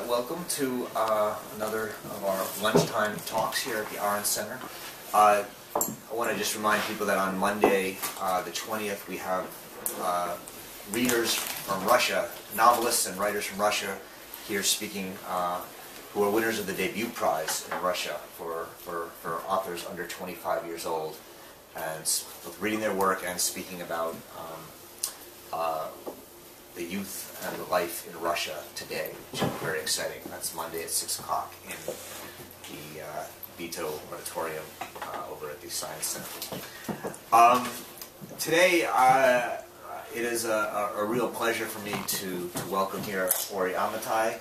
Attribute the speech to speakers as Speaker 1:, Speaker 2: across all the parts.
Speaker 1: Welcome to another of our lunchtime talks here at the Arendt Center. I want to just remind people that on Monday, the 20th, we have readers from Russia, novelists and writers from Russia here speaking, who are winners of the debut prize in Russia for authors under 25 years old, and both reading their work and speaking about the youth and the life in Russia today, which is very exciting. That's Monday at 6 o'clock in the Vito Auditorium over at the Science Center. Today, it is a real pleasure for me to welcome here Ory Amitay.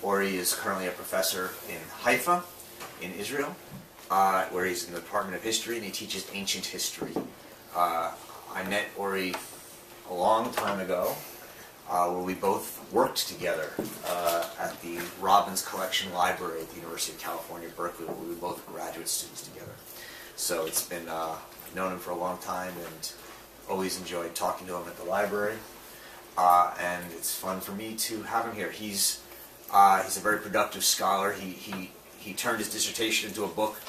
Speaker 1: Ory is currently a professor in Haifa, in Israel, where he's in the Department of History, and he teaches ancient history. I met Ory a long time ago, where we both worked together at the Robbins Collection Library at the University of California, Berkeley, where we were both graduate students together. So it's been, I've known him for a long time and always enjoyed talking to him at the library. And it's fun for me to have him here. He's a very productive scholar. He turned his dissertation into a book.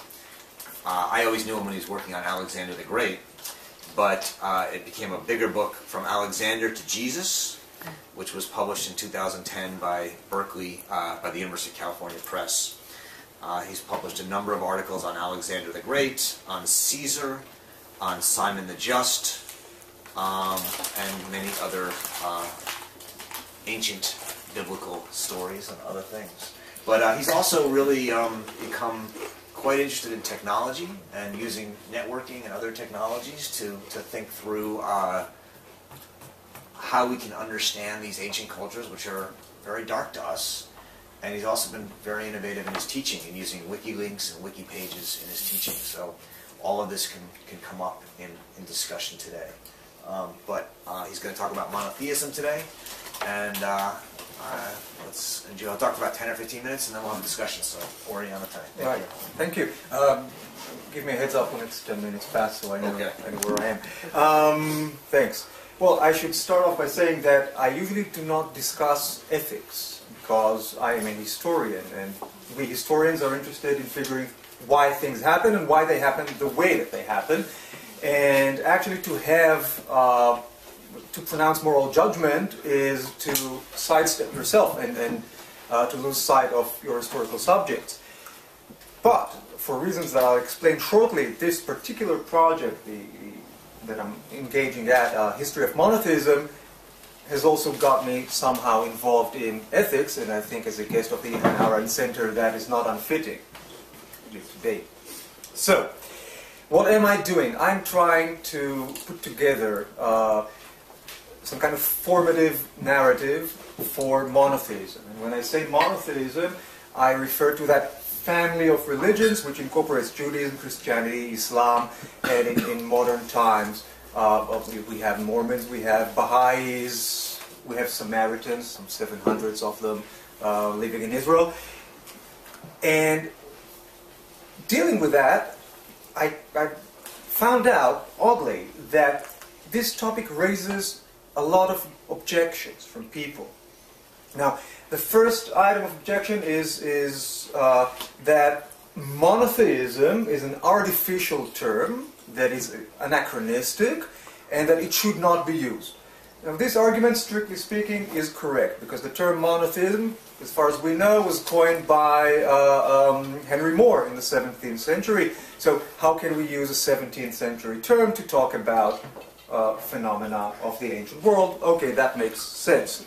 Speaker 1: I always knew him when he was working on Alexander the Great, but it became a bigger book, From Alexander to Jesus, which was published in 2010 by Berkeley, by the University of California Press. He's published a number of articles on Alexander the Great, on Caesar, on Simon the Just, and many other ancient biblical stories and other things. But he's also really become quite interested in technology and using networking and other technologies to think through how we can understand these ancient cultures, which are very dark to us. And he's also been very innovative in his teaching and using wiki links and wiki pages in his teaching. So all of this can come up in discussion today. But he's going to talk about monotheism today. And let's enjoy. I'll talk for about 10 or 15 minutes, and then we'll have a discussion. So, Ory Amitay.
Speaker 2: Right. Thank you. Give me a heads up when it's 10 minutes past, so I know,
Speaker 1: okay.
Speaker 2: I know where I am. Thanks. Well, I should start off by saying that I usually do not discuss ethics, because I am a historian, and we historians are interested in figuring why things happen and why they happen the way that they happen. And actually to have to pronounce moral judgment is to sidestep yourself and to lose sight of your historical subjects. But for reasons that I'll explain shortly, this particular project that I'm engaging at, History of Monotheism, has also got me somehow involved in ethics, and I think as a guest of the Arendt Center that is not unfitting today. So, what am I doing? I'm trying to put together some kind of formative narrative for monotheism. And when I say monotheism, I refer to that family of religions which incorporates Judaism, Christianity, Islam, and in modern times we have Mormons, we have Baha'is, we have Samaritans, some 700s of them living in Israel. And dealing with that, I found out, oddly, that this topic raises a lot of objections from people. Now, the first item of objection is that monotheism is an artificial term that is anachronistic and that it should not be used. Now, this argument, strictly speaking, is correct, because the term monotheism, as far as we know, was coined by Henry Moore in the 17th century. So how can we use a 17th century term to talk about phenomena of the ancient world? Okay, that makes sense.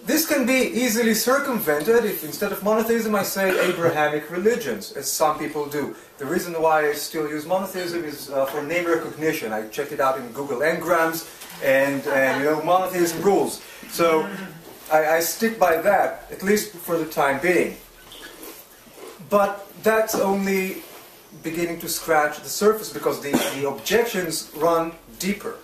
Speaker 2: This can be easily circumvented if instead of monotheism I say Abrahamic religions, as some people do. The reason why I still use monotheism is for name recognition. I checked it out in Google Ngrams, and you know, monotheism rules. So I stick by that, at least for the time being. But that's only beginning to scratch the surface, because the objections run deeper.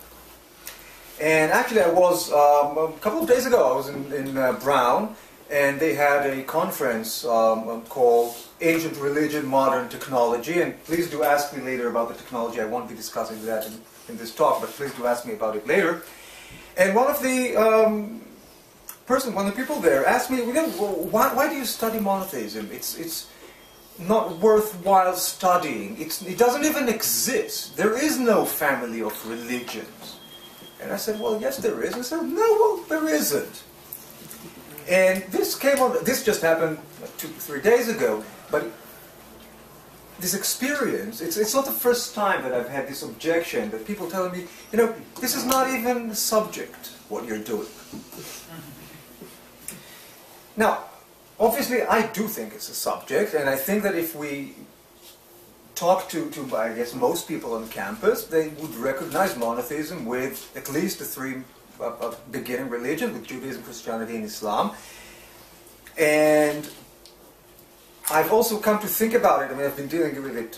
Speaker 2: And actually I was, a couple of days ago, I was in Brown, and they had a conference called Ancient Religion, Modern Technology, and please do ask me later about the technology. I won't be discussing that in this talk, but please do ask me about it later. And one of the one of the people there asked me, why do you study monotheism? It's not worthwhile studying. It doesn't even exist. There is no family of religions. And I said, well, yes, there is. I said, no, well, there isn't. And this just happened 2-3 days ago, but this experience, it's not the first time that I've had this objection, that people telling me, this is not even the subject, what you're doing. Now, obviously, I do think it's a subject, and I think that if we talk to I guess, most people on campus, they would recognize monotheism with at least the three beginning religions, with Judaism, Christianity, and Islam. And I've also come to think about it. I mean, I've been dealing with it.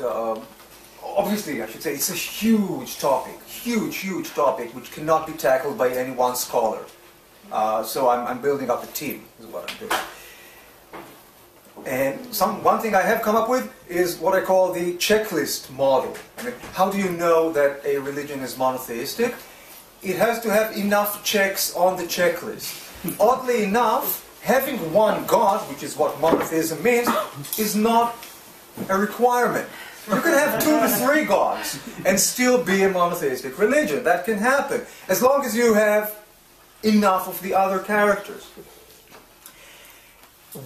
Speaker 2: Obviously, I should say, it's a huge topic, huge topic, which cannot be tackled by any one scholar. So I'm building up a team, is what I'm doing. And one thing I have come up with is what I call the checklist model. I mean, how do you know that a religion is monotheistic? It has to have enough checks on the checklist. Oddly enough, having one God, which is what monotheism means, is not a requirement. You can have 2 to 3 gods and still be a monotheistic religion. That can happen, as long as you have enough of the other characters.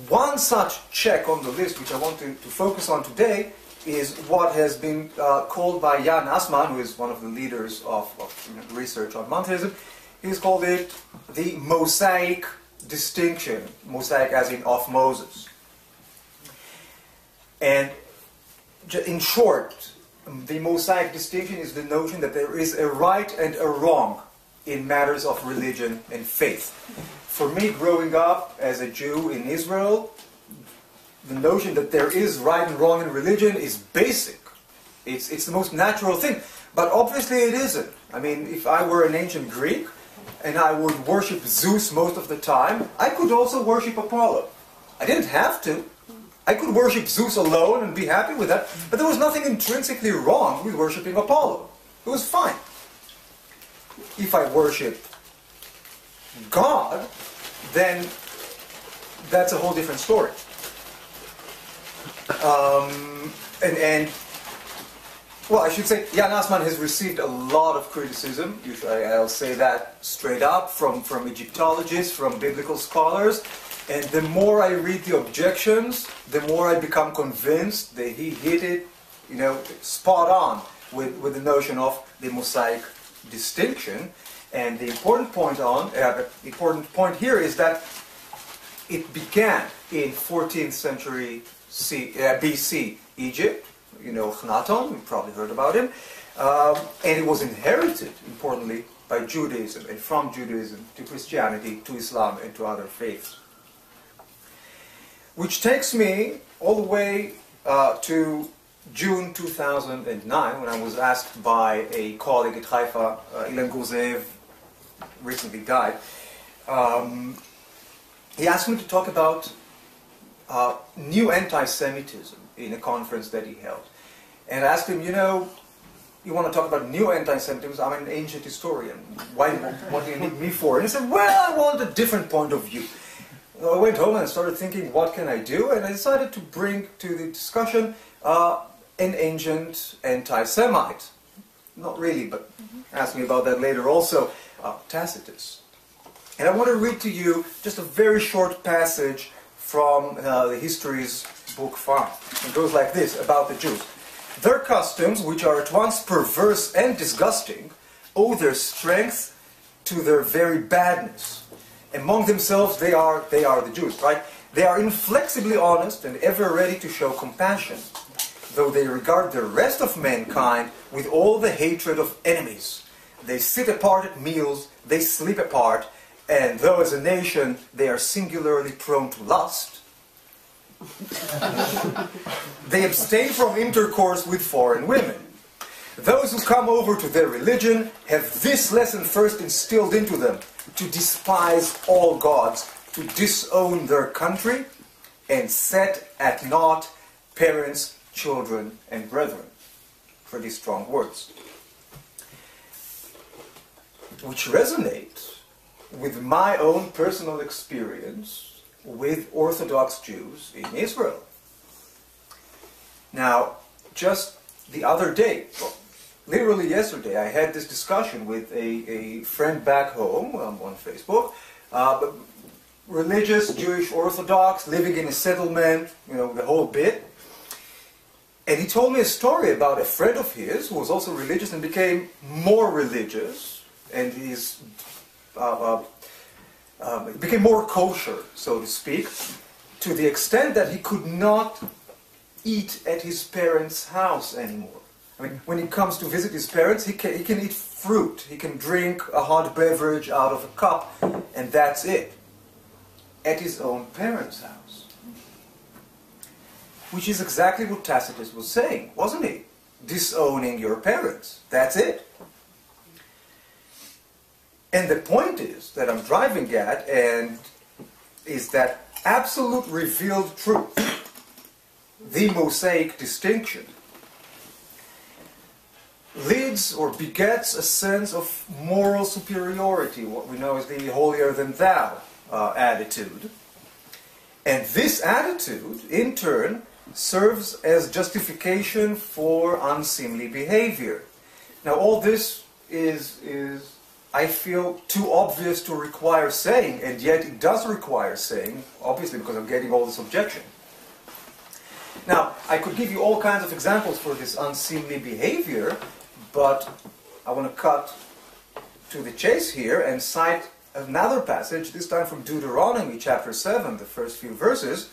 Speaker 2: One such check on the list, which I want to focus on today, is what has been called by Jan Assmann, who is one of the leaders of research on monotheism. He's called it the Mosaic distinction. Mosaic as in of Moses. And in short, the Mosaic distinction is the notion that there is a right and a wrong in matters of religion and faith. For me, growing up as a Jew in Israel, the notion that there is right and wrong in religion is basic. It's the most natural thing. But obviously it isn't. I mean, if I were an ancient Greek and I would worship Zeus most of the time, I could also worship Apollo. I didn't have to. I could worship Zeus alone and be happy with that. But there was nothing intrinsically wrong with worshiping Apollo. It was fine. If I worship God, then that's a whole different story. Well, I should say, Jan Assmann has received a lot of criticism. Usually I'll say that straight up from Egyptologists, from biblical scholars. And the more I read the objections, the more I become convinced that he hit it, spot on with the notion of the Mosaic distinction. And the important point here is that it began in 14th century BC Egypt. Akhenaton, you've probably heard about him. And it was inherited, importantly, by Judaism, and from Judaism to Christianity, to Islam, and to other faiths. Which takes me all the way to June 2009, when I was asked by a colleague at Haifa, Ilan Guzev, recently died. He asked me to talk about new anti-Semitism in a conference that he held. And I asked him, you want to talk about new anti-Semitism? I'm an ancient historian. What do you need me for? And he said, well, I want a different point of view. I went home and started thinking, what can I do? And I decided to bring to the discussion an ancient anti-Semite. Not really, but ask me about that later also. Tacitus. And I want to read to you just a very short passage from the Histories, Book 5. It goes like this, about the Jews. Their customs, which are at once perverse and disgusting, owe their strength to their very badness. Among themselves, they are the Jews, right? They are inflexibly honest and ever ready to show compassion, though they regard the rest of mankind with all the hatred of enemies. They sit apart at meals, they sleep apart, and though as a nation they are singularly prone to lust, they abstain from intercourse with foreign women. Those who come over to their religion have this lesson first instilled into them, to despise all gods, to disown their country, and set at naught parents, children, and brethren. Pretty strong words. Which resonate with my own personal experience with Orthodox Jews in Israel. Now, just the other day, well, literally yesterday, I had this discussion with a friend back home on Facebook, religious Jewish Orthodox, living in a settlement, you know, the whole bit. And he told me a story about a friend of his who was also religious and became more religious, and became more kosher, so to speak, to the extent that he could not eat at his parents' house anymore. I mean, when he comes to visit his parents, he can eat fruit, he can drink a hot beverage out of a cup, and that's it. At his own parents' house. Which is exactly what Tacitus was saying, wasn't he? Disowning your parents. That's it. And the point is that I'm driving at, and is that absolute revealed truth, the Mosaic distinction, leads or begets a sense of moral superiority, what we know as the holier-than-thou attitude. And this attitude, in turn, serves as justification for unseemly behavior. Now, all this is I feel, too obvious to require saying, and yet it does require saying, obviously because I'm getting all this objection. Now, I could give you all kinds of examples for this unseemly behavior, but I want to cut to the chase here and cite another passage, this time from Deuteronomy chapter 7, the first few verses.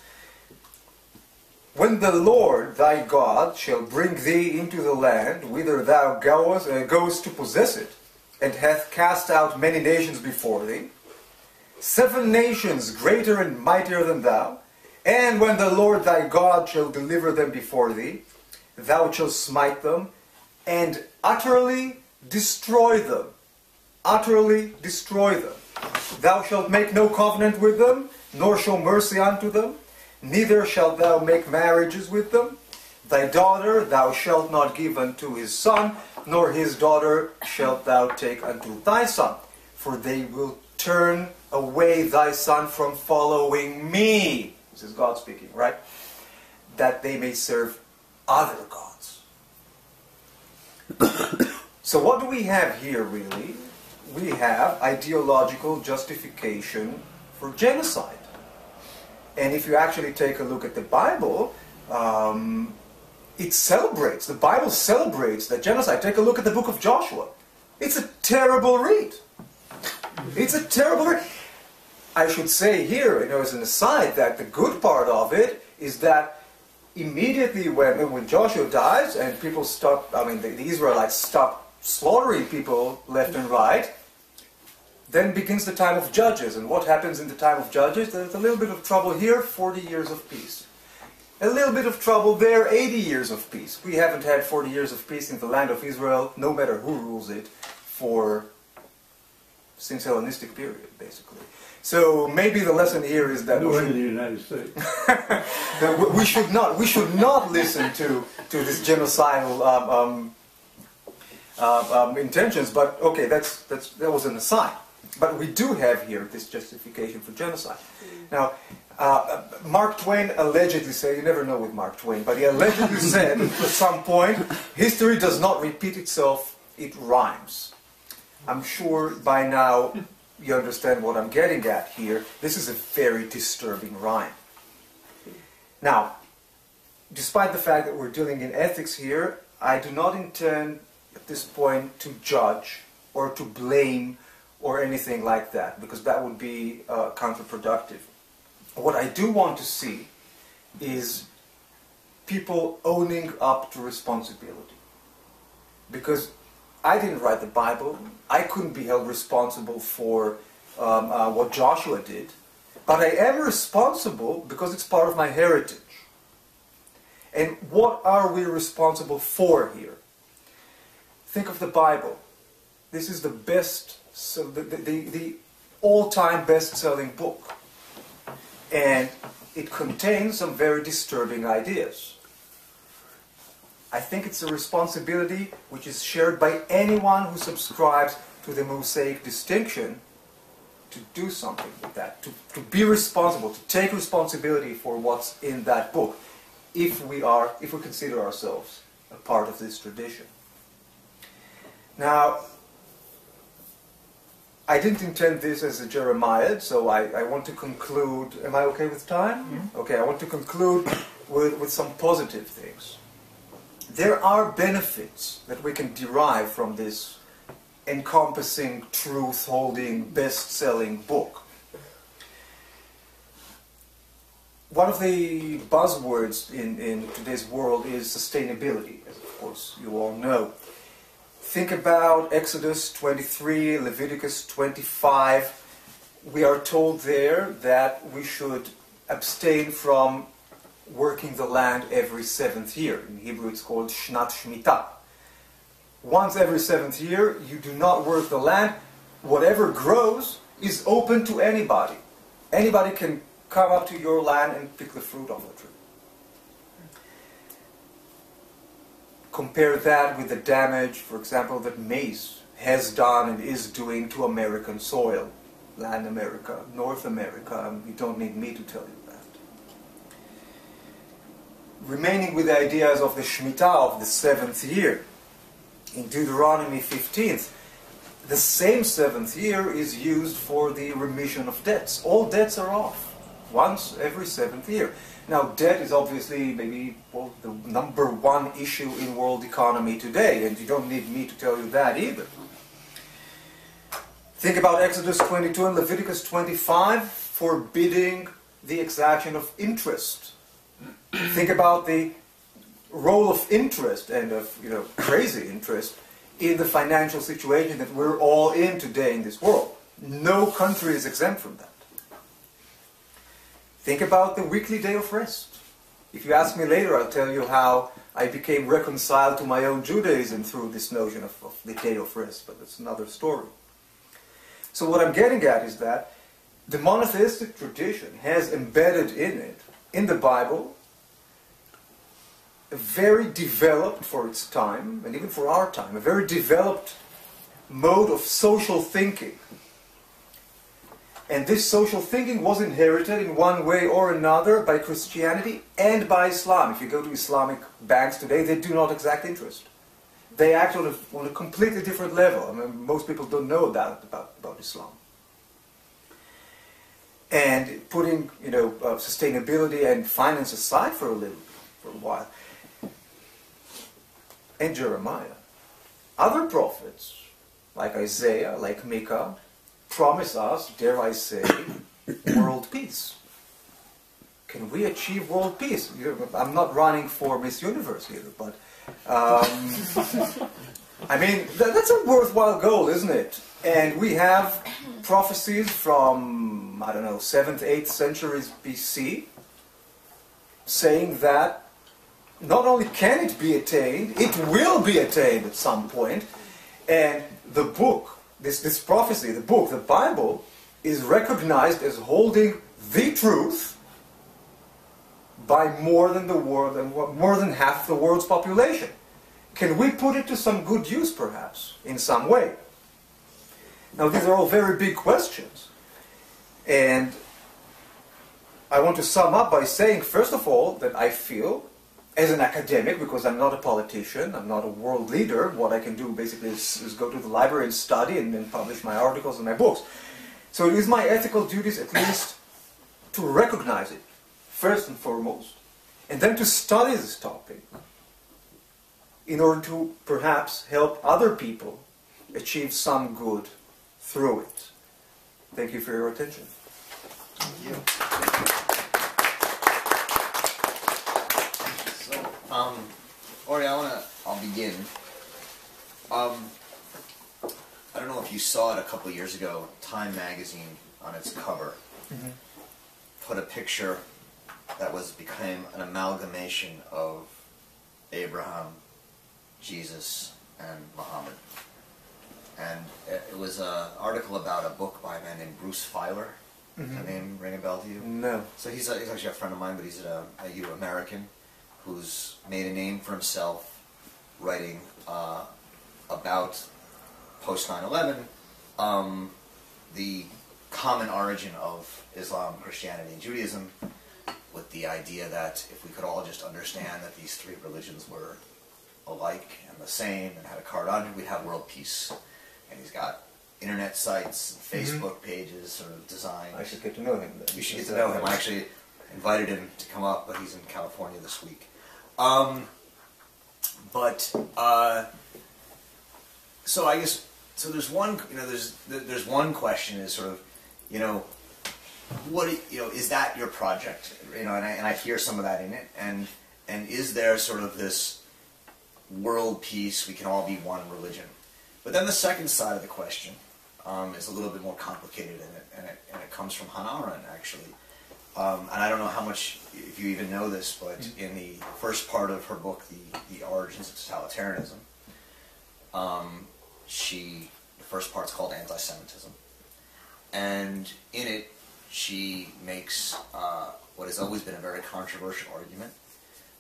Speaker 2: When the Lord thy God shall bring thee into the land whither thou goest to possess it, and hath cast out many nations before thee, 7 nations greater and mightier than thou, and when the Lord thy God shall deliver them before thee, thou shalt smite them, and utterly destroy them. Utterly destroy them. Thou shalt make no covenant with them, nor show mercy unto them, neither shalt thou make marriages with them. Thy daughter thou shalt not give unto his son, nor his daughter shalt thou take unto thy son, for they will turn away thy son from following me. This is God speaking, right? That they may serve other gods. So what do we have here, really? We have ideological justification for genocide. And if you actually take a look at the Bible, it celebrates, the Bible celebrates that genocide. Take a look at the book of Joshua. It's a terrible read. It's a terrible read. I should say here, as an aside, that the good part of it is that immediately when Joshua dies and people stop, the Israelites stop slaughtering people left and right, then begins the time of Judges. And what happens in the time of Judges? There's a little bit of trouble here, 40 years of peace. A little bit of trouble there, 80 years of peace. We haven't had 40 years of peace in the land of Israel, no matter who rules it, since Hellenistic period, basically. So maybe the lesson here is that
Speaker 3: in the United States.
Speaker 2: that we should not listen to this genocidal intentions. But okay, that was an aside. But we do have here this justification for genocide. Now, Mark Twain allegedly said, you never know with Mark Twain, but he allegedly said at some point, history does not repeat itself, it rhymes. I'm sure by now you understand what I'm getting at here. This is a very disturbing rhyme. Now, despite the fact that we're dealing in ethics here, I do not intend at this point to judge or to blame or anything like that, because that would be counterproductive. What I do want to see is people owning up to responsibility. Because I didn't write the Bible, I couldn't be held responsible for what Joshua did, but I am responsible because it's part of my heritage. And what are we responsible for here? Think of the Bible. This is the best, the all-time best-selling book. And it contains some very disturbing ideas. I think it's a responsibility which is shared by anyone who subscribes to the Mosaic distinction to to do something with that, to be responsible, to take responsibility for what's in that book, if we consider ourselves a part of this tradition. Now, I didn't intend this as a Jeremiad, so I want to conclude. Am I okay with time? Mm-hmm. Okay, I want to conclude with some positive things. There are benefits that we can derive from this encompassing, truth-holding, best-selling book. One of the buzzwords in today's world is sustainability, as of course you all know. Think about Exodus 23, Leviticus 25. We are told there that we should abstain from working the land every 7th year. In Hebrew it's called Shnat Shemitah. Once every 7th year, you do not work the land. Whatever grows is open to anybody. Anybody can come up to your land and pick the fruit off the tree. Compare that with the damage, for example, that maize has done and is doing to American soil. Latin America, North America, you don't need me to tell you that. Remaining with the ideas of the Shemitah of the 7th year, in Deuteronomy 15th, the same 7th year is used for the remission of debts. All debts are off, once every 7th year. Now, debt is obviously maybe the #1 issue in world economy today, and you don't need me to tell you that either. Think about Exodus 22 and Leviticus 25, forbidding the exaction of interest. Think about the role of interest, and of crazy interest, in the financial situation that we're all in today in this world. No country is exempt from that. Think about the weekly day of rest. If you ask me later, I'll tell you how I became reconciled to my own Judaism through this notion of the day of rest, but that's another story. So what I'm getting at is that the monotheistic tradition has embedded in it, in the Bible, a very developed for its time, and even for our time, a very developed mode of social thinking. And this social thinking was inherited in one way or another by Christianity and by Islam. If you go to Islamic banks today, they do not exact interest. They act on a completely different level. I mean, most people don't know that about Islam. And putting sustainability and finance aside for a while, and Jeremiah, other prophets like Isaiah, like Micah, promise us, dare I say, world peace. Can we achieve world peace? I'm not running for Miss Universe here, but I mean, that's a worthwhile goal, isn't it? And we have prophecies from, 7th, 8th centuries BC, saying that not only can it be attained, it will be attained at some point. And the book, this prophecy, the book, the Bible, is recognized as holding the truth by more than half the world's population. Can we put it to some good use, perhaps, in some way? Now, these are all very big questions. And I want to sum up by saying, first of all, that I feel, as an academic, because I'm not a politician, I'm not a world leader, what I can do basically is go to the library and study and then publish my articles and my books. So it is my ethical duties at least to recognize it, first and foremost, and then to study this topic in order to perhaps help other people achieve some good through it. Thank you for your attention.
Speaker 1: Thank you. Ory, I'll begin. I don't know if you saw it a couple of years ago, Time magazine on its cover put a picture that became an amalgamation of Abraham, Jesus, and Muhammad. And it was an article about a book by a man named Bruce Feiler. Does that name ring a bell to you?
Speaker 2: No.
Speaker 1: So he's actually a friend of mine, but he's a American who's made a name for himself writing about post 9/11, the common origin of Islam, Christianity, and Judaism, with the idea that if we could all just understand that these three religions were alike and the same and had a carte on it, we'd have world peace. And he's got internet sites and Facebook pages sort of designed.
Speaker 2: I should get to know him.
Speaker 1: You should get to know him. I actually invited him to come up, but he's in California this week. So I guess, so there's one, there's one question is sort of, what, is that your project? And I hear some of that in it. And is there sort of this world peace, we can all be one religion? But then the second side of the question is a little bit more complicated, and it comes from Hannah Arendt, actually. And I don't know how much, if you even know this, but in the first part of her book, The Origins of Totalitarianism, the first part's called Anti-Semitism. And in it, she makes what has always been a very controversial argument,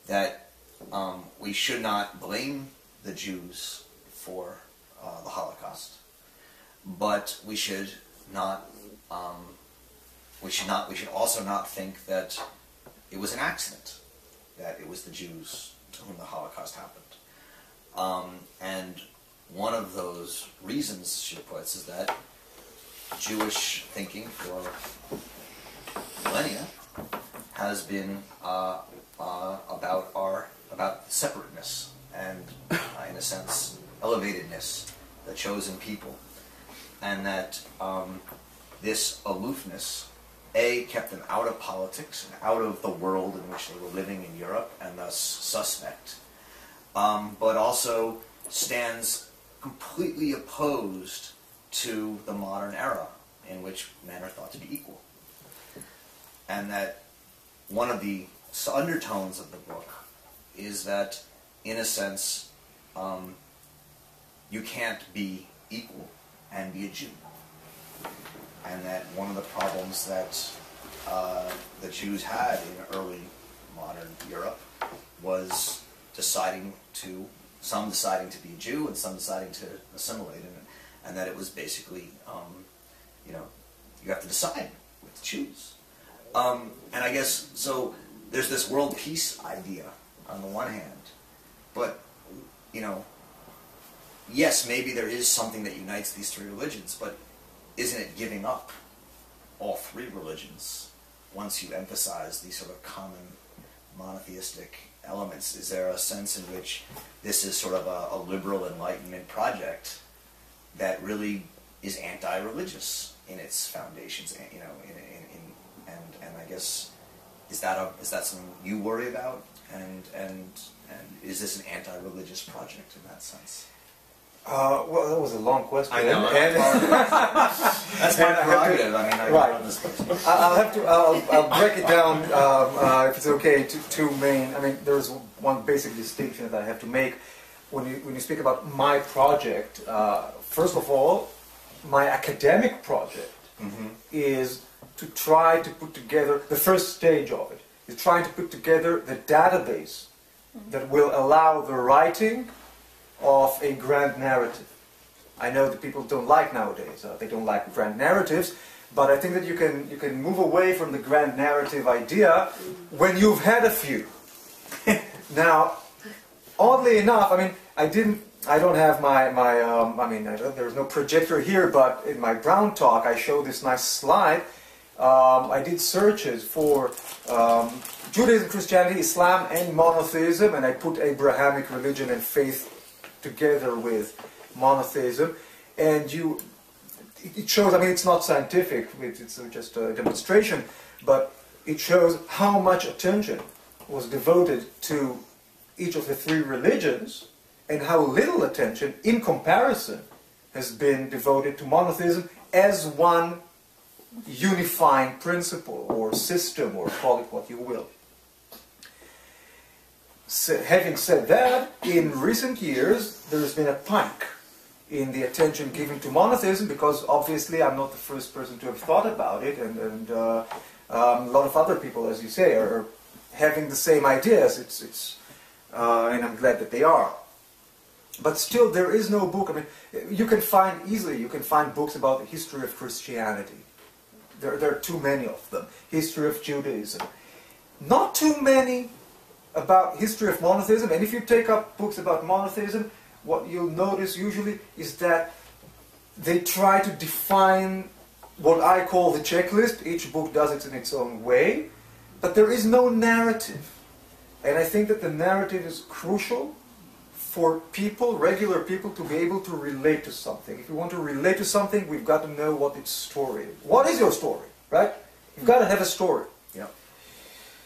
Speaker 1: that we should not blame the Jews for the Holocaust, but we should also not think that it was an accident, that it was the Jews to whom the Holocaust happened. And one of those reasons, she puts, is that Jewish thinking for millennia has been about separateness and, in a sense, elevatedness, the chosen people, and that this aloofness, kept them out of politics and out of the world in which they were living in Europe, and thus suspect, but also stands completely opposed to the modern era in which men are thought to be equal. And that one of the undertones of the book is that, in a sense, you can't be equal and be a Jew. And that one of the problems that the Jews had in early modern Europe was some deciding to be a Jew and some deciding to assimilate, and that it was basically, you have to decide what to choose. And I guess, so there's this world peace idea on the one hand, but, yes, maybe there is something that unites these three religions, but isn't it giving up all three religions once you emphasize these sort of common monotheistic elements? Is there a sense in which this is sort of a liberal enlightenment project that really is anti-religious in its foundations? And I guess, is that something you worry about? And is this an anti-religious project in that sense?
Speaker 2: Well, that was a long question.
Speaker 1: I know. That's my prerogative.
Speaker 2: I'll break it down, if it's okay, to two main. There's one basic distinction that I have to make when you speak about my project. First of all, my academic project is to try to put together, the first stage of it is trying to put together the database that will allow the writing of a grand narrative. I know that people don't like nowadays, they don't like grand narratives, but I think that you can move away from the grand narrative idea when you've had a few. Now, oddly enough, I don't have there's no projector here, but in my Brown talk I show this nice slide. I did searches for Judaism, Christianity, Islam, and monotheism, and I put Abrahamic religion and faith together with monotheism, and it shows, it's not scientific, it's just a demonstration, but it shows how much attention was devoted to each of the three religions, and how little attention, in comparison, has been devoted to monotheism as one unifying principle, or system, or call it what you will. So, having said that, in recent years there's been a spike in the attention given to monotheism, because obviously I'm not the first person to have thought about it, and a lot of other people, as you say, are having the same ideas. And I'm glad that they are. But still, there is no book. You can find books about the history of Christianity, There are too many of them. History of Judaism. Not too many about history of monotheism. And if you take up books about monotheism, what you'll notice usually is that they try to define what I call the checklist. Each book does it in its own way. But there is no narrative. And I think that the narrative is crucial for people, regular people, to be able to relate to something. If you want to relate to something, we've got to know what its story is. What is your story, right? You've got to have a story.
Speaker 3: Yeah.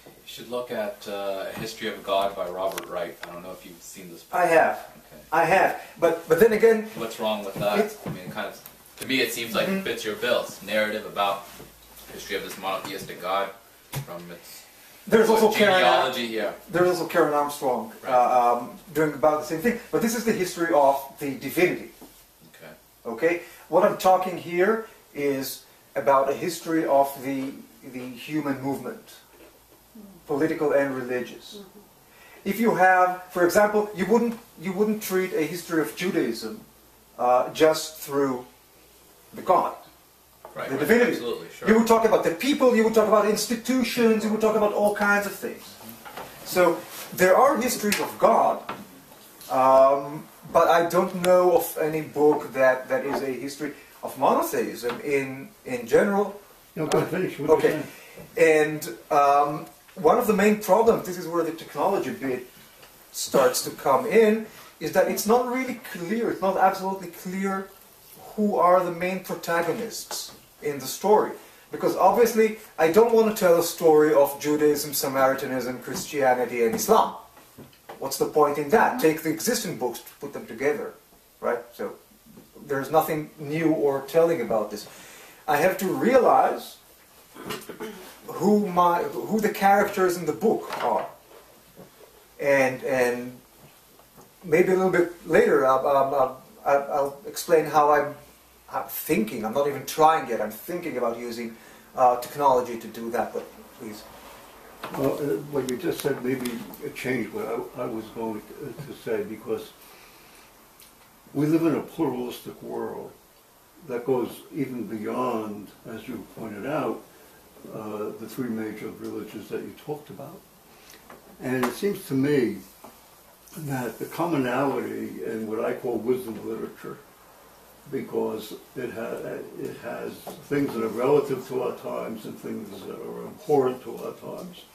Speaker 3: You should look at A History of God by Robert Wright. I don't know if you've seen this book.
Speaker 2: I have.
Speaker 3: Okay.
Speaker 2: I have. But then again...
Speaker 3: What's wrong with that? I mean, kind of, to me it seems like it fits your bills. Narrative about history of this monotheistic God from its...
Speaker 2: There's also
Speaker 3: genealogy, yeah.
Speaker 2: There's also Karen Armstrong doing about the same thing. But this is the history of the divinity.
Speaker 3: Okay.
Speaker 2: Okay? What I'm talking here is about a history of the human movement, political and religious. If you have, for example, you wouldn't treat a history of Judaism just through the God.
Speaker 3: Right,
Speaker 2: the divinity.
Speaker 3: Absolutely, sure.
Speaker 2: You would talk about the people, you would talk about institutions, you would talk about all kinds of things. So there are histories of God, but I don't know of any book that is a history of monotheism in general.
Speaker 4: No, go ahead, finish.
Speaker 2: Okay. And one of the main problems, this is where the technology bit starts to come in, is that it's not really clear, it's not absolutely clear who are the main protagonists in the story. Because obviously, I don't want to tell a story of Judaism, Samaritanism, Christianity, and Islam. What's the point in that? Take the existing books, put them together, right? So there's nothing new or telling about this. I have to realize who the characters in the book are, and maybe a little bit later I'll explain how I'm thinking. I'm not even trying yet. I'm thinking about using technology to do that. But please.
Speaker 4: Well, what you just said maybe changed what I was going to say, because we live in a pluralistic world that goes even beyond, as you pointed out, the three major religions that you talked about. And it seems to me that the commonality in what I call wisdom literature, because it has things that are relative to our times and things that are important to our times,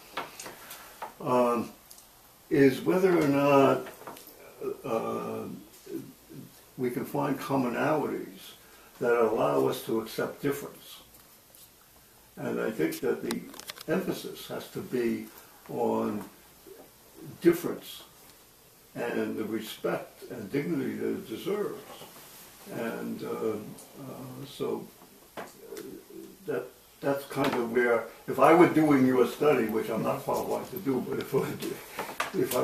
Speaker 4: is whether or not we can find commonalities that allow us to accept difference. And I think that the emphasis has to be on difference and the respect and dignity that it deserves. And so that's kind of where, if I were doing your study, which I'm not qualified to do, but if I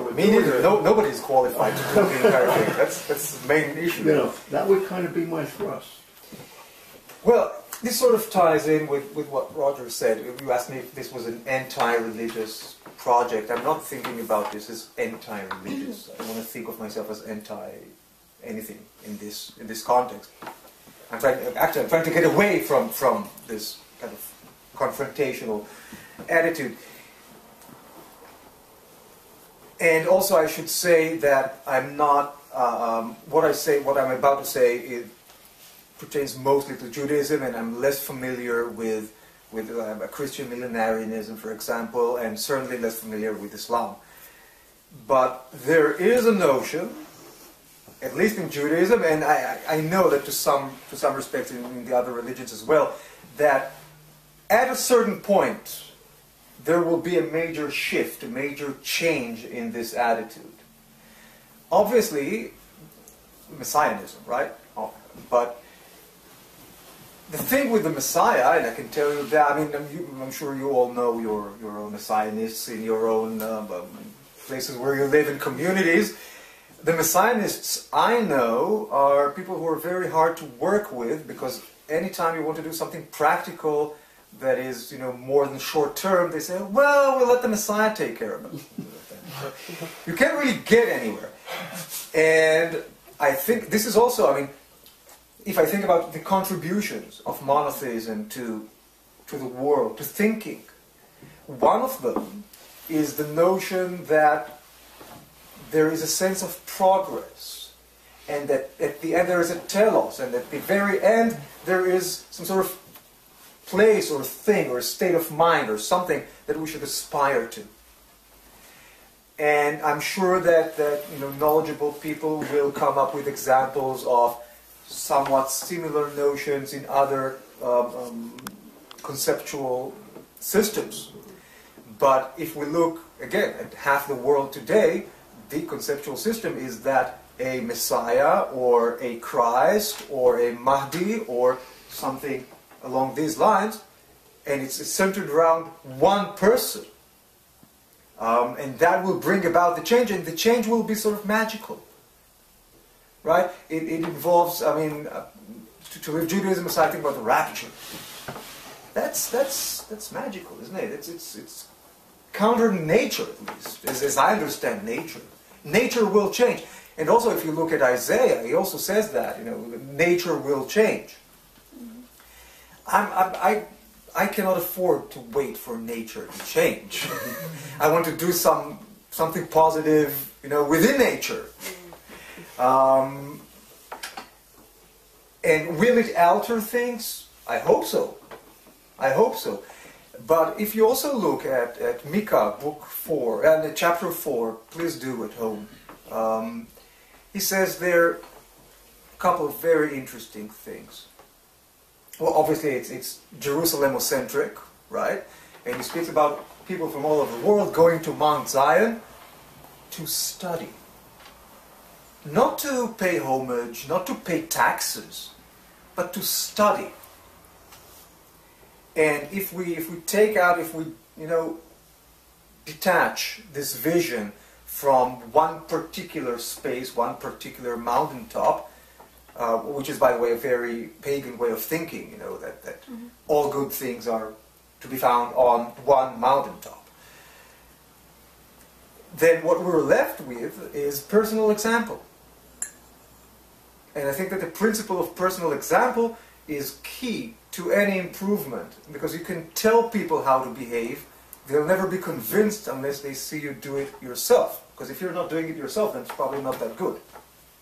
Speaker 4: were
Speaker 2: Me neither. Nobody's qualified to do the entire thing. That's the main issue.
Speaker 4: You know, that would kind of be my thrust.
Speaker 2: Well, this sort of ties in with what Roger said. You asked me if this was an anti-religious project. I'm not thinking about this as anti-religious. I don't want to think of myself as anti-anything in this context. I'm trying to get away from this kind of confrontational attitude. And also, I should say that I'm not. What I'm about to say, it pertains mostly to Judaism, and I'm less familiar with Christian millenarianism, for example, and certainly less familiar with Islam. But there is a notion, at least in Judaism, and I know that to some respects in the other religions as well, that at a certain point there will be a major shift, a major change in this attitude. Obviously, Messianism, right? But the thing with the Messiah, and I can tell you that, I mean, I'm sure you all know your own Messianists in your own places where you live in communities. The Messianists I know are people who are very hard to work with, because anytime you want to do something practical that is, more than short term, they say, well, we'll let the Messiah take care of it. You can't really get anywhere. And I think this is also, if I think about the contributions of monotheism to to the world, to thinking. One of them is the notion that there is a sense of progress, and that at the end there is a telos, and at the very end there is some sort of place or thing or a state of mind or something that we should aspire to. And I'm sure that knowledgeable people will come up with examples of somewhat similar notions in other conceptual systems. But if we look, again, at half the world today, the conceptual system is that a Messiah or a Christ or a Mahdi or something along these lines, and it's centered around one person. And that will bring about the change, and the change will be sort of magical. Right? It involves, to leave Judaism aside, think about the rapture. That's magical, isn't it? It's counter nature, at least, as I understand nature. Nature will change. And also, if you look at Isaiah, he also says that, nature will change. I cannot afford to wait for nature to change. I want to do something positive, within nature. And will it alter things? I hope so. I hope so. But if you also look at Micah, book 4, and chapter 4, please do at home. He says there a couple of very interesting things. Well, obviously it's Jerusalem-centric, right? And he speaks about people from all over the world going to Mount Zion to study. Not to pay homage, not to pay taxes, but to study. And if we detach this vision from one particular space, one particular mountaintop, which is, by the way, a very pagan way of thinking, that all good things are to be found on one mountaintop. Then what we're left with is personal example. And I think that the principle of personal example is key to any improvement, because you can tell people how to behave, they'll never be convinced unless they see you do it yourself. Because if you're not doing it yourself, then it's probably not that good.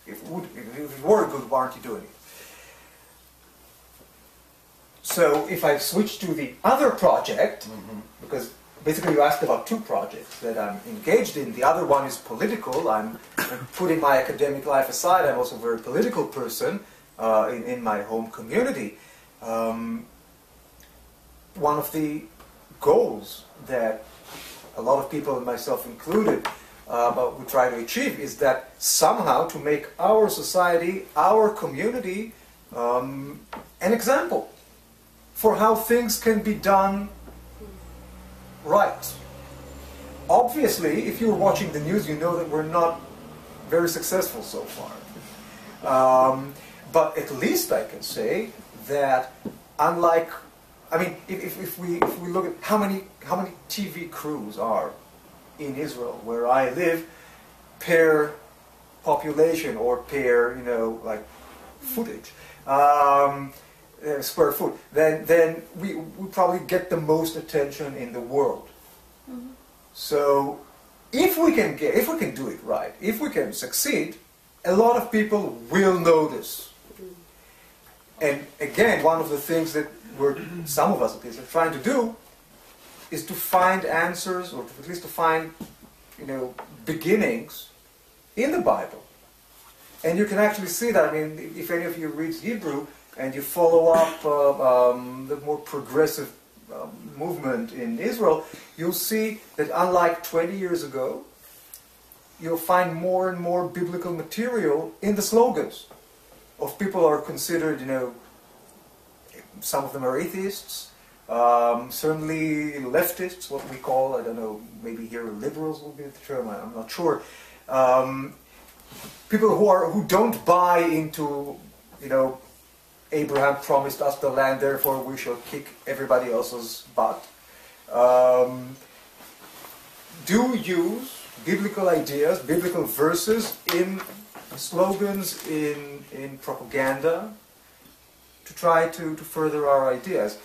Speaker 2: If it were good, why aren't you doing it? So if I switch to the other project, because basically you asked about two projects that I'm engaged in. The other one is political. I'm putting my academic life aside. I'm also a very political person in my home community. One of the goals that a lot of people, and myself included, we try to achieve is that somehow to make our society, our community, an example for how things can be done right. Obviously, if you're watching the news, you know that we're not very successful so far. But at least I can say that unlike, if we look at how many TV crews are in Israel, where I live, per population or per footage, square foot, then we probably get the most attention in the world. So if we can do it right, if we can succeed, a lot of people will notice. And again, one of the things that some of us at least are trying to do is to find answers, or at least to find beginnings in the Bible. And you can actually see that. If any of you reads Hebrew and you follow up the more progressive movement in Israel, you'll see that unlike 20 years ago, you'll find more and more biblical material in the slogans of people who are considered, some of them are atheists, certainly leftists, what we call, I don't know, maybe here liberals will be the term, I'm not sure. People who don't buy into, Abraham promised us the land, therefore we shall kick everybody else's butt. Do use biblical ideas, biblical verses in slogans, in propaganda, to try to further our ideas.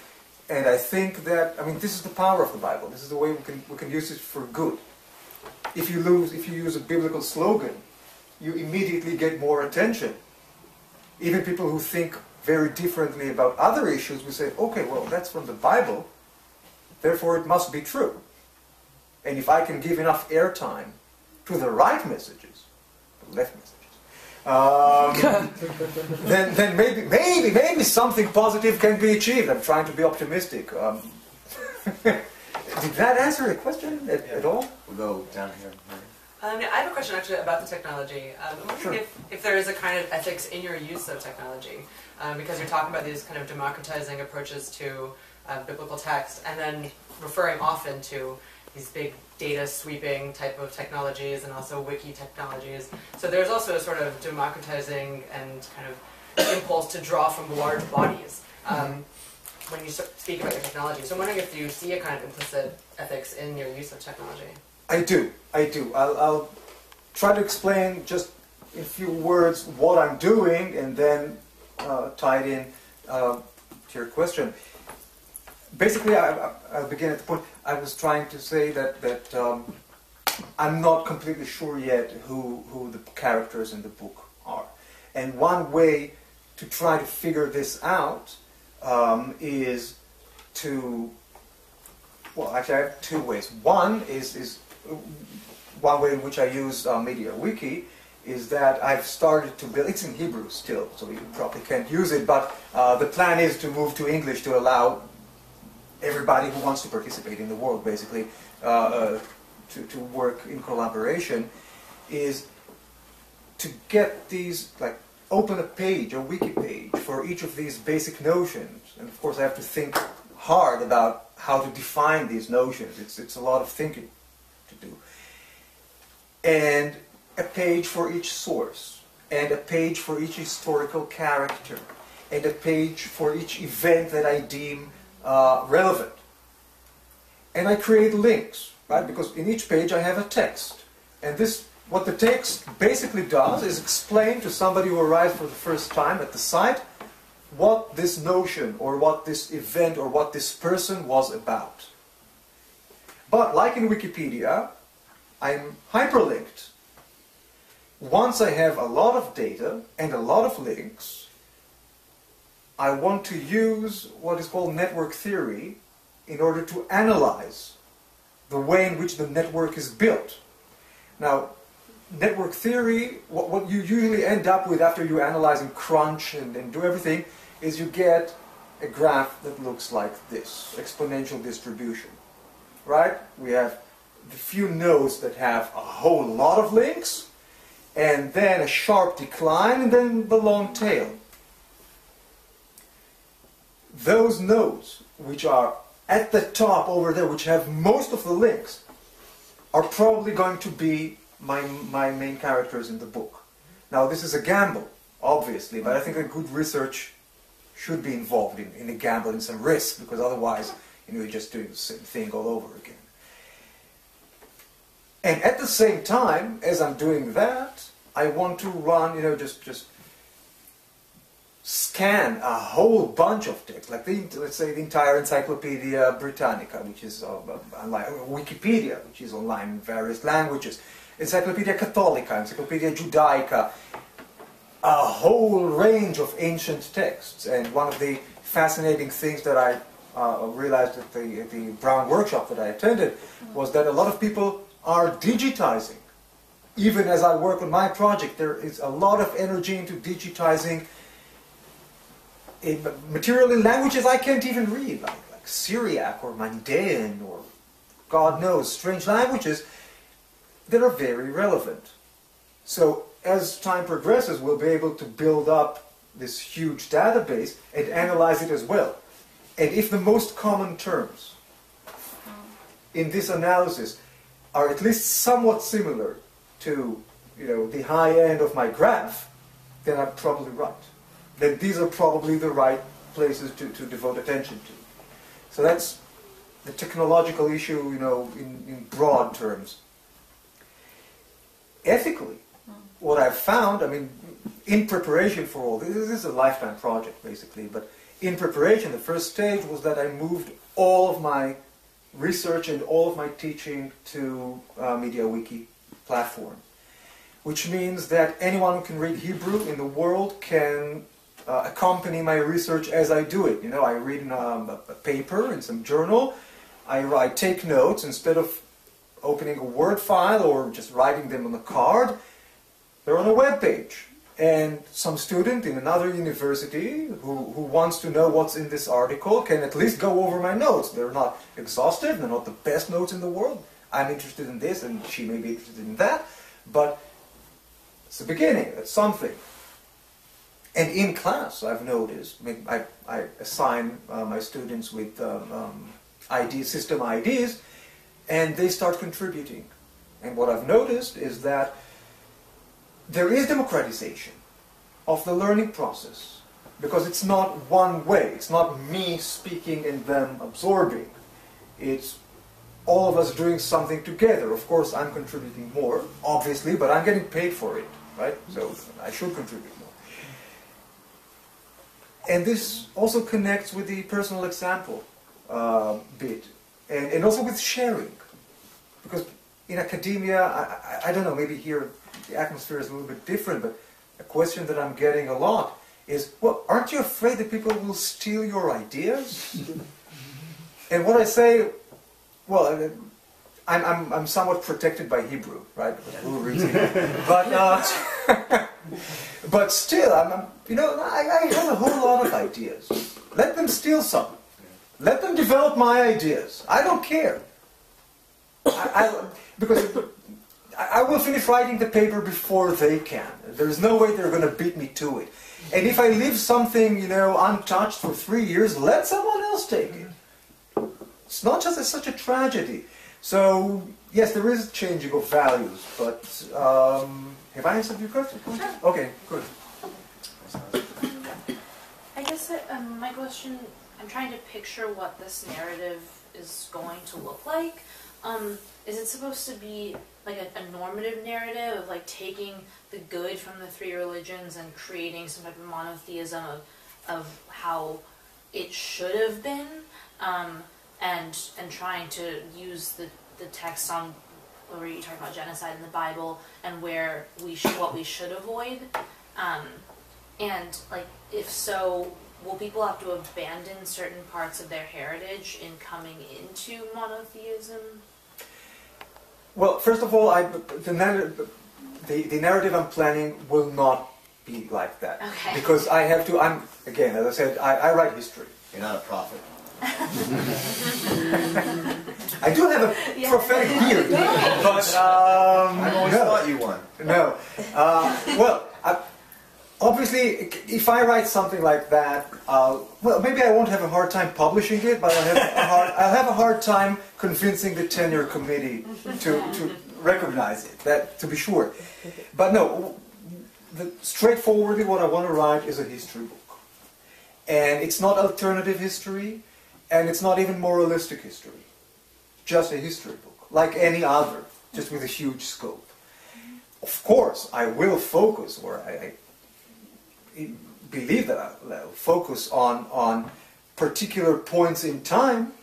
Speaker 2: And I think that, I mean, this is the power of the Bible. This is the way we can use it for good. If you use a biblical slogan, you immediately get more attention. Even people who think very differently about other issues will say, okay, well, that's from the Bible, therefore it must be true. And if I can give enough airtime to the right messages, the left messages, then maybe something positive can be achieved. I'm trying to be optimistic. Did that answer the question at all?
Speaker 1: We'll go down here.
Speaker 5: I have a question actually about the technology. I'm wondering if there is a kind of ethics in your use of technology, because you're talking about these kind of democratizing approaches to biblical text, and then referring often to these big data sweeping type of technologies and also wiki technologies. So there's also a sort of democratizing and kind of impulse to draw from large bodies when you speak about your technology. So I'm wondering if you see a kind of implicit ethics in your use of technology.
Speaker 2: I do. I'll try to explain just in a few words what I'm doing and then tie it in to your question. Basically, I'll begin at the point I was trying to say that I'm not completely sure yet who the characters in the book are. And one way to try to figure this out is to, well, actually I have two ways. One is one way in which I use MediaWiki is that I've started to build, it's in Hebrew still, so you probably can't use it, but the plan is to move to English to allow everybody who wants to participate in the world, basically, to work in collaboration, is to get these, like, open a page, a wiki page, for each of these basic notions. And of course I have to think hard about how to define these notions. It's a lot of thinking to do. And a page for each source, and a page for each historical character, and a page for each event that I deem relevant. And I create links, right? Because in each page I have a text. And this, what the text basically does is explain to somebody who arrives for the first time at the site what this notion, or what this event, or what this person was about. But like in Wikipedia, I'm hyperlinked. Once I have a lot of data and a lot of links, I want to use what is called network theory in order to analyze the way in which the network is built. Now, network theory, what you usually end up with after you analyze and crunch and do everything, is you get a graph that looks like this, exponential distribution. Right? We have the few nodes that have a whole lot of links, and then a sharp decline, and then the long tail. Those nodes, which are at the top over there, which have most of the links, are probably going to be my main characters in the book. Now, this is a gamble, obviously, but I think that good research should be involved in a gamble and some risk, because otherwise, you're just doing the same thing all over again. And at the same time, as I'm doing that, I want to run, just scan a whole bunch of text, like let's say the entire Encyclopedia Britannica, which is online, Wikipedia, which is online in various languages, Encyclopedia Catholica, Encyclopedia Judaica, a whole range of ancient texts. And one of the fascinating things that I realized at the Brown workshop that I attended was that a lot of people are digitizing. Even as I work on my project, there is a lot of energy into digitizing material in languages I can't even read, like Syriac or Mandaean or God knows, strange languages that are very relevant. So as time progresses, we'll be able to build up this huge database and analyze it as well. And if the most common terms in this analysis are at least somewhat similar to, the high end of my graph, then I'm probably right. Then these are probably the right places to devote attention to. So that's the technological issue, in broad terms. Ethically, what I've found, in preparation for all this is a lifetime project, basically, but in preparation, the first stage was that I moved all of my research and all of my teaching to MediaWiki platform, which means that anyone who can read Hebrew in the world can accompany my research as I do it. You know, I read in a paper in some journal, I take notes instead of opening a Word file or just writing them on a card. They're on a web page. And some student in another university who wants to know what's in this article can at least go over my notes. They're not exhaustive, they're not the best notes in the world. I'm interested in this and she may be interested in that, but it's the beginning, it's something. And in class, I've noticed, I assign my students with system IDs, and they start contributing. And what I've noticed is that there is democratization of the learning process, because it's not one way. It's not me speaking and them absorbing. It's all of us doing something together. Of course, I'm contributing more, obviously, but I'm getting paid for it, right? So I should contribute more. And this also connects with the personal example bit, and also with sharing. Because in academia, I don't know, maybe here the atmosphere is a little bit different, but a question that I'm getting a lot is, well, aren't you afraid that people will steal your ideas? And what I say, well, I'm somewhat protected by Hebrew, right? Who reads Hebrew? But still, I have a whole lot of ideas. Let them steal some. Let them develop my ideas. I don't care. Because I will finish writing the paper before they can. There's no way they're going to beat me to it. And if I leave something, untouched for 3 years, let someone else take it. It's not just such a tragedy. So, yes, there is changing of values, but have I answered your question?
Speaker 6: Sure.
Speaker 2: Okay, good.
Speaker 6: I guess my question, I'm trying to picture what this narrative is going to look like. Is it supposed to be like a normative narrative of like taking the good from the three religions and creating some type of monotheism of how it should have been, and trying to use the text on where you talk about genocide in the Bible and where what we should avoid, and like if so, will people have to abandon certain parts of their heritage in coming into monotheism?
Speaker 2: Well, first of all, the narrative I'm planning will not be like that.
Speaker 6: Okay.
Speaker 2: Because again, as I said, I write history.
Speaker 1: You're not a prophet.
Speaker 2: I do have a prophetic beard, but
Speaker 1: I've always thought you won.
Speaker 2: No. Obviously, if I write something like that, maybe I won't have a hard time publishing it, but I'll have a hard time convincing the tenure committee to recognize it, that to be sure. But no, straightforwardly what I want to write is a history book. And it's not alternative history, and it's not even moralistic history. Just a history book, like any other, just with a huge scope. Of course, I will focus, or I believe that I'll focus on particular points in time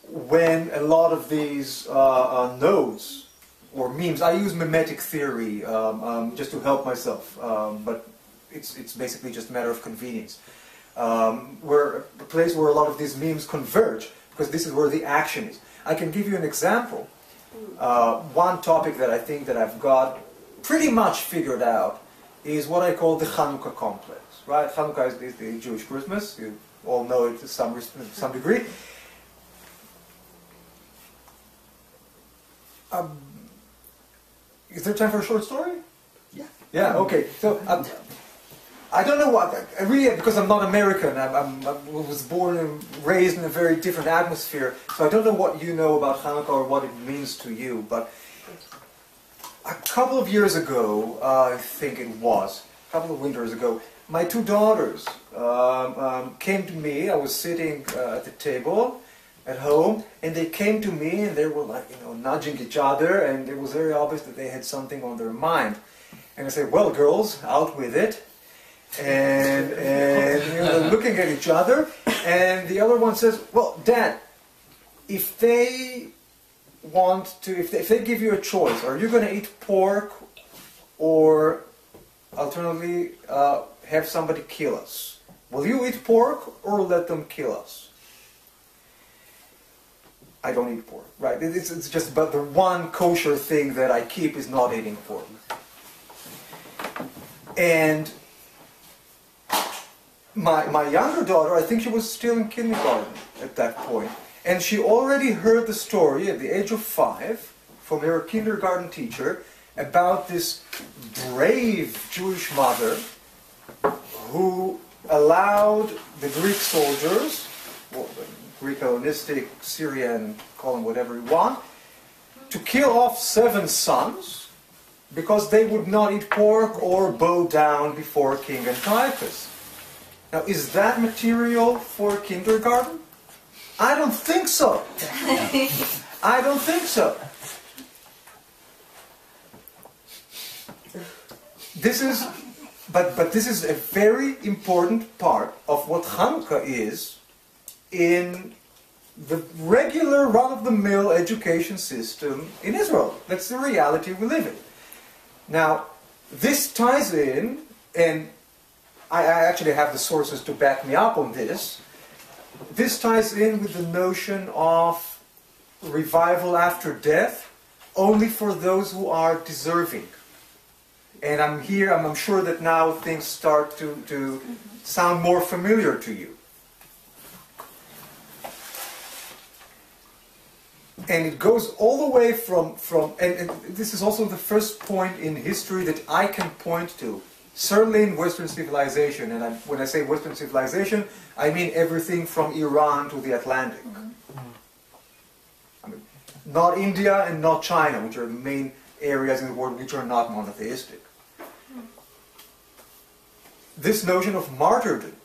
Speaker 2: when a lot of these nodes or memes, I use mimetic theory just to help myself, but it's basically just a matter of convenience. Where a place where a lot of these memes converge, because this is where the action is. I can give you an example. One topic that I think that I've got pretty much figured out is what I call the Conical Complex. Right? Hanukkah is the Jewish Christmas. You all know it to some degree. Is there time for a short story?
Speaker 1: Yeah.
Speaker 2: Yeah. Okay. So. I don't know what, really, because I'm not American, I was born and raised in a very different atmosphere, so I don't know what you know about Hanukkah or what it means to you, but a couple of years ago, I think it was, a couple of winters ago, my two daughters came to me. I was sitting at the table at home, and they came to me and they were like, nudging each other, and it was very obvious that they had something on their mind. And I said, well, girls, out with it. And they're looking at each other, and the other one says, well, Dad, if they give you a choice, are you going to eat pork or alternatively have somebody kill us? Will you eat pork or let them kill us? I don't eat pork, right? It's just about the one kosher thing that I keep is not eating pork. And my younger daughter, I think she was still in kindergarten at that point, and she already heard the story at the age of 5 from her kindergarten teacher about this brave Jewish mother who allowed the Greek soldiers, well, Greek Hellenistic, Syrian, call them whatever you want, to kill off 7 sons because they would not eat pork or bow down before King Antiochus. Now, is that material for kindergarten? I don't think so. I don't think so. This is, but this is a very important part of what Hanukkah is in the regular run-of-the-mill education system in Israel. That's the reality we live in. Now, this ties in, and I actually have the sources to back me up on this. This ties in with the notion of revival after death only for those who are deserving. And I'm sure that now things start to sound more familiar to you. And it goes all the way from and this is also the first point in history that I can point to, certainly in Western civilization. And when I say Western civilization, I mean everything from Iran to the Atlantic. I mean, not India and not China, which are the main areas in the world which are not monotheistic. This notion of martyrdom,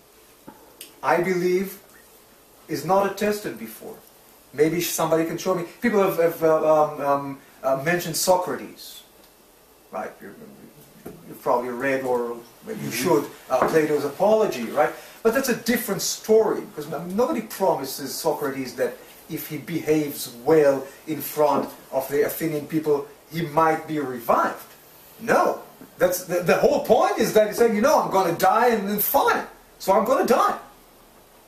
Speaker 2: I believe, is not attested before. Maybe somebody can show me. People have mentioned Socrates, right? You've probably read, or maybe you should, Plato's Apology, right? But that's a different story, because nobody promises Socrates that if he behaves well in front of the Athenian people, he might be revived. No. That's the whole point is that he's saying, I'm going to die and then fine. So I'm going to die.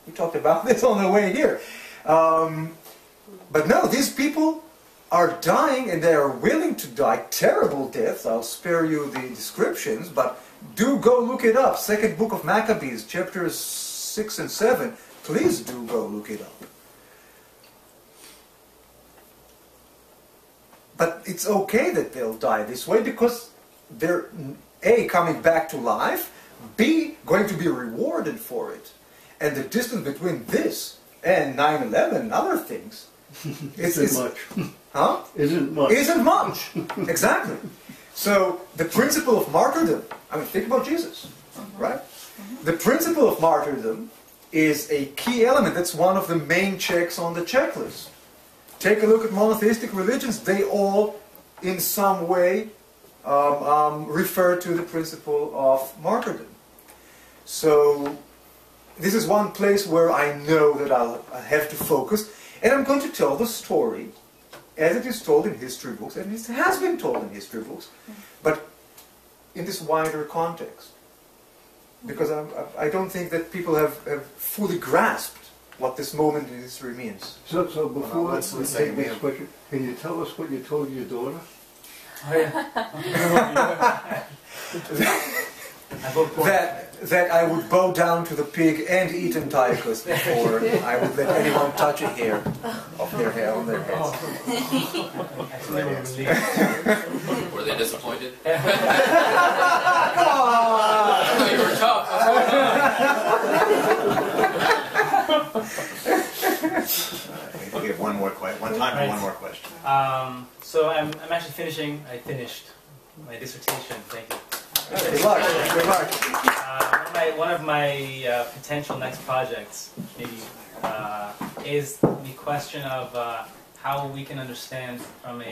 Speaker 2: We talked about this on the way here. But no, these people are dying and they are willing to die terrible deaths. I'll spare you the descriptions, but do go look it up. Second book of Maccabees, chapters 6 and 7. Please do go look it up. But it's okay that they'll die this way because they're A, coming back to life, B, going to be rewarded for it. And the distance between this and 9/11 and other things
Speaker 4: isn't much.
Speaker 2: Huh?
Speaker 4: Isn't much.
Speaker 2: Isn't much. Exactly. So the principle of martyrdom, think about Jesus, right? The principle of martyrdom is a key element. That's one of the main checks on the checklist. Take a look at monotheistic religions. They all, in some way, refer to the principle of martyrdom. So this is one place where I know that I'll have to focus, and I'm going to tell the story as it is told in history books, and it has been told in history books, but in this wider context. Because I don't think that people have fully grasped what this moment in history means.
Speaker 4: So before
Speaker 1: let's
Speaker 4: we
Speaker 1: say
Speaker 4: take
Speaker 1: we
Speaker 4: this
Speaker 1: have-
Speaker 4: question, can you tell us what you told your daughter?
Speaker 2: That I would bow down to the pig and eat Antiochus before I would let anyone touch a hair of their hair on their heads.
Speaker 3: Were they disappointed?
Speaker 2: Come on!
Speaker 3: You were tough.
Speaker 1: We have one time for one more question.
Speaker 7: So I'm actually finishing. I finished my dissertation. Thank you.
Speaker 2: Good luck. Good luck.
Speaker 7: One of my potential next projects, maybe, is the question of how we can understand from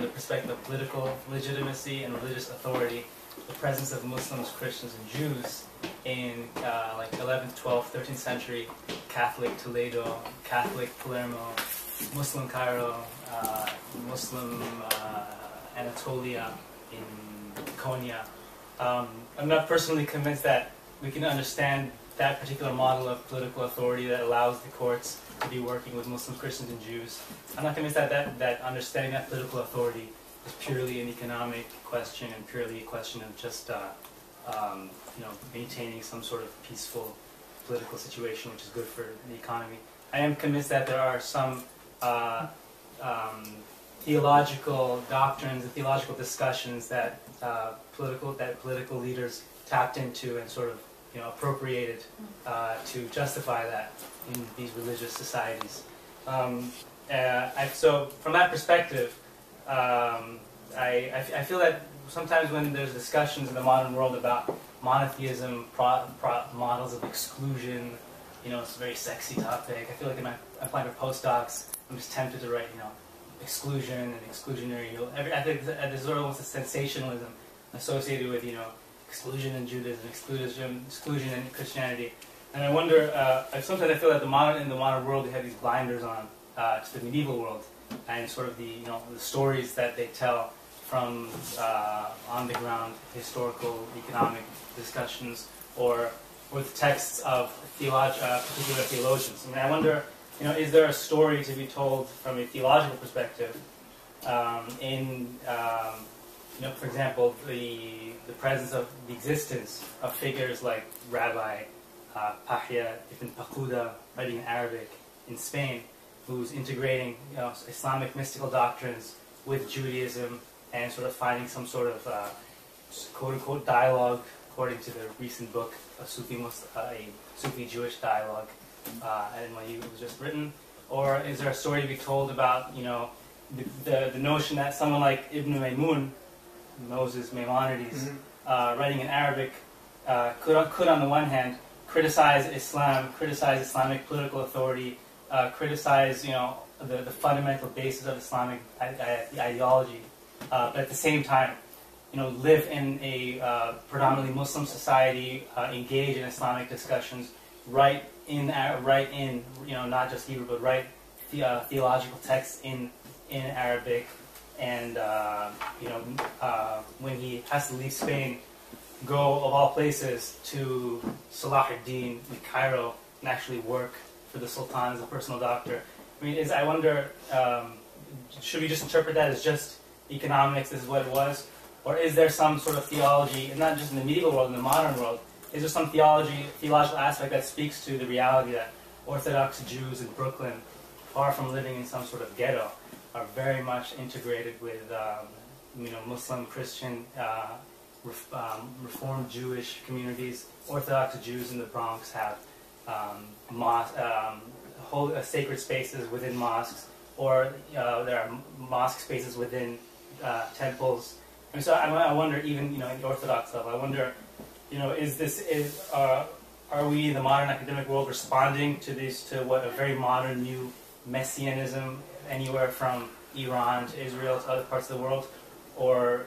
Speaker 7: the perspective of political legitimacy and religious authority, the presence of Muslims, Christians, and Jews in like 11th, 12th, 13th century Catholic Toledo, Catholic Palermo, Muslim Cairo, Muslim Anatolia, in Konya. I'm not personally convinced that we can understand that particular model of political authority that allows the courts to be working with Muslims, Christians, and Jews. I'm not convinced that understanding that political authority is purely an economic question and purely a question of just maintaining some sort of peaceful political situation which is good for the economy. I am convinced that there are some theological doctrines and theological discussions that political leaders tapped into and sort of appropriated to justify that in these religious societies. So from that perspective, I feel that sometimes when there's discussions in the modern world about monotheism, models of exclusion, it's a very sexy topic. I feel like in applying for postdocs, I'm just tempted to write, exclusion and exclusionary. I think there's sort of almost a sensationalism associated with, exclusion in Judaism, exclusion in Christianity. And I wonder, sometimes I feel that in the modern world they have these blinders on to the medieval world, and sort of the stories that they tell from on the ground historical, economic discussions, or with texts of particular theologians. I mean, I wonder, is there a story to be told from a theological perspective for example, the presence of the existence of figures like Rabbi Pahya ibn Paquda, writing in Arabic in Spain, who's integrating Islamic mystical doctrines with Judaism and sort of finding some sort of quote-unquote dialogue, according to the recent book, a Sufi Jewish dialogue at NYU was just written? Or is there a story to be told about the notion that someone like Ibn Maymun, Moses Maimonides, writing in Arabic, could on the one hand criticize Islam, criticize Islamic political authority, criticize the fundamental basis of Islamic ideology, but at the same time live in a predominantly Muslim society, engage in Islamic discussions, write in not just Hebrew but write theological texts in Arabic, and when he has to leave Spain, go of all places to Salah ad-Din in Cairo and actually work for the Sultan as a personal doctor. I mean, I wonder, should we just interpret that as just economics, this is what it was? Or is there some sort of theology, and not just in the medieval world, in the modern world, is there some theological aspect that speaks to the reality that Orthodox Jews in Brooklyn, far from living in some sort of ghetto, are very much integrated with Muslim, Christian, Reformed Jewish communities? Orthodox Jews in the Bronx have sacred spaces within mosques, or there are mosque spaces within temples. And so I wonder, even in the Orthodox level, I wonder, are we, the modern academic world, responding to what a very modern new messianism, anywhere from Iran to Israel to other parts of the world, or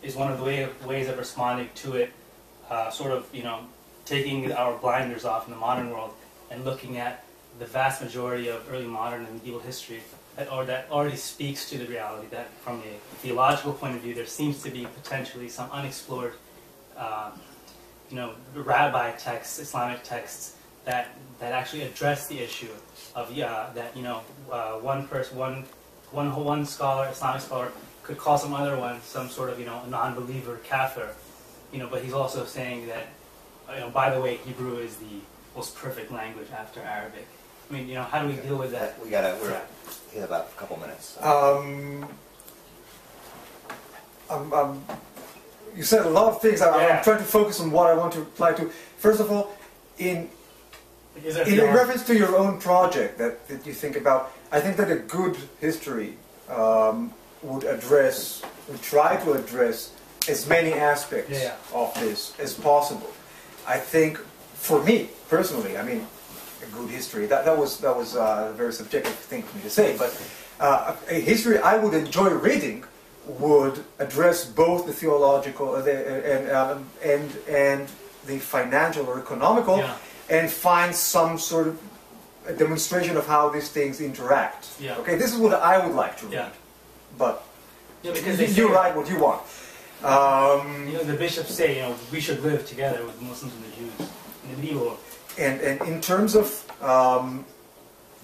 Speaker 7: is one of the ways of responding to it taking our blinders off in the modern world and looking at the vast majority of early modern and medieval history that already speaks to the reality that, from a theological point of view, there seems to be potentially some unexplored, rabbi texts, Islamic texts that actually address the issue of one scholar, Islamic scholar, could call some other one some sort of non-believer kafir, but he's also saying that by the way, Hebrew is the most perfect language after Arabic. I mean, how do we deal with that?
Speaker 1: We're in about a couple minutes.
Speaker 2: You said a lot of things. I'm trying to focus on what I want to reply to. First of all, in reference to your own project that you think about, I think that a good history would try to address as many aspects of this as possible. I think, for me personally, I mean, a good history, that was a very subjective thing for me to say, but a history I would enjoy reading would address both the theological and the financial or economical,
Speaker 7: Yeah.
Speaker 2: and find some sort of a demonstration of how these things interact.
Speaker 7: Yeah.
Speaker 2: Okay, this is what I would like to read.
Speaker 7: Yeah.
Speaker 2: But
Speaker 7: Yeah, because they
Speaker 2: you
Speaker 7: say,
Speaker 2: write what you want.
Speaker 7: the bishops say, we should live together with the Muslims and the Jews in the medieval world.
Speaker 2: And in terms of,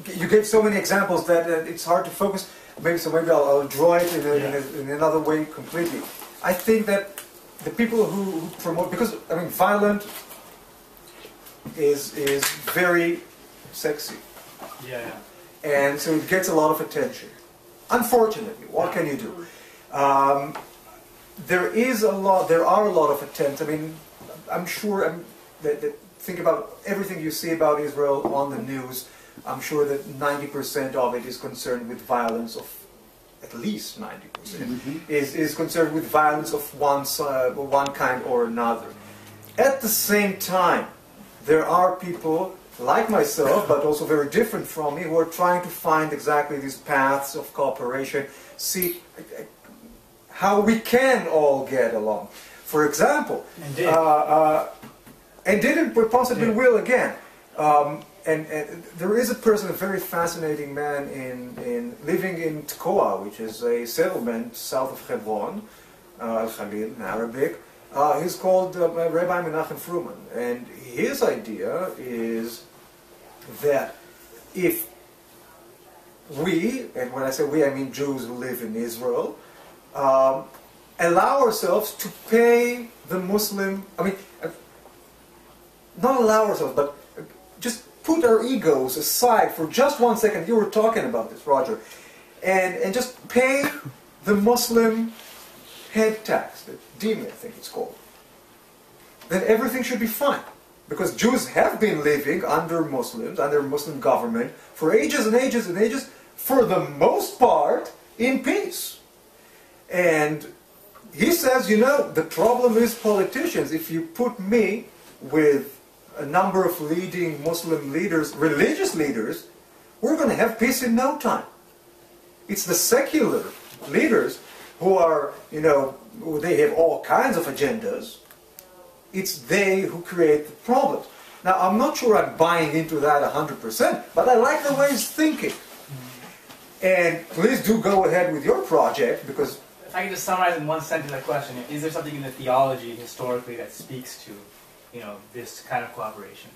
Speaker 2: you gave so many examples that it's hard to focus. Maybe I'll draw it in another way completely. I think that the people who promote, because violent is very sexy,
Speaker 7: Yeah.
Speaker 2: and so it gets a lot of attention. Unfortunately, what can you do? There are a lot of attempts. I'm sure that think about everything you see about Israel on the news. I'm sure that 90% of it is concerned with violence of, at least 90% is concerned with violence of one kind or another. At the same time, there are people like myself, but also very different from me, who are trying to find exactly these paths of cooperation, see how we can all get along. For example, and did and possibly will again. And there is a person, a very fascinating man, living in Tekoa, which is a settlement south of Hebron, Al-Khalil in Arabic. He's called Rabbi Menachem Truman, and his idea is that if we, and when I say we, I mean Jews who live in Israel, allow ourselves to pay the Muslim, not allow ourselves, but just put our egos aside for just 1 second. You were talking about this, Roger. And just pay the Muslim head tax, the dime, I think it's called. Then everything should be fine. Because Jews have been living under Muslims, under Muslim government, for ages and ages and ages, for the most part, in peace. And he says, the problem is politicians. If you put me with a number of leading Muslim leaders, religious leaders, we're going to have peace in no time. It's the secular leaders who are, they have all kinds of agendas. It's they who create the problems. Now, I'm not sure I'm buying into that 100%, but I like the way he's thinking. And please do go ahead with your project, because...
Speaker 7: If I can just summarize in one sentence that question, is there something in the theology historically that speaks to this kind of cooperation?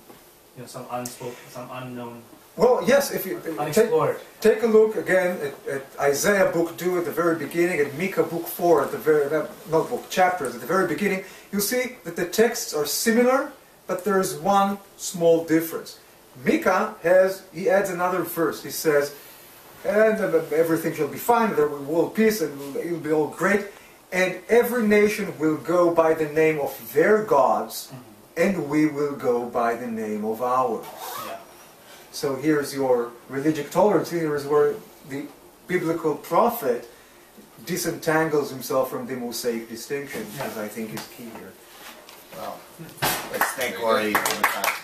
Speaker 7: Some unspoken, some unknown,
Speaker 2: well, yes, if you
Speaker 7: unexplored.
Speaker 2: take a look again at Isaiah book 2 at the very beginning, and Micah book 4 at the very, not book, chapters at the very beginning, you'll see that the texts are similar, but there is one small difference. Micah he adds another verse. He says, and everything shall be fine, there will be world peace, and it will be all great, and every nation will go by the name of their gods, and we will go by the name of ours.
Speaker 7: Yeah.
Speaker 2: So here's your religious tolerance. Here's where the biblical prophet disentangles himself from the Mosaic distinction, as I think is key here.
Speaker 1: Well, let's thank Ory Amitay.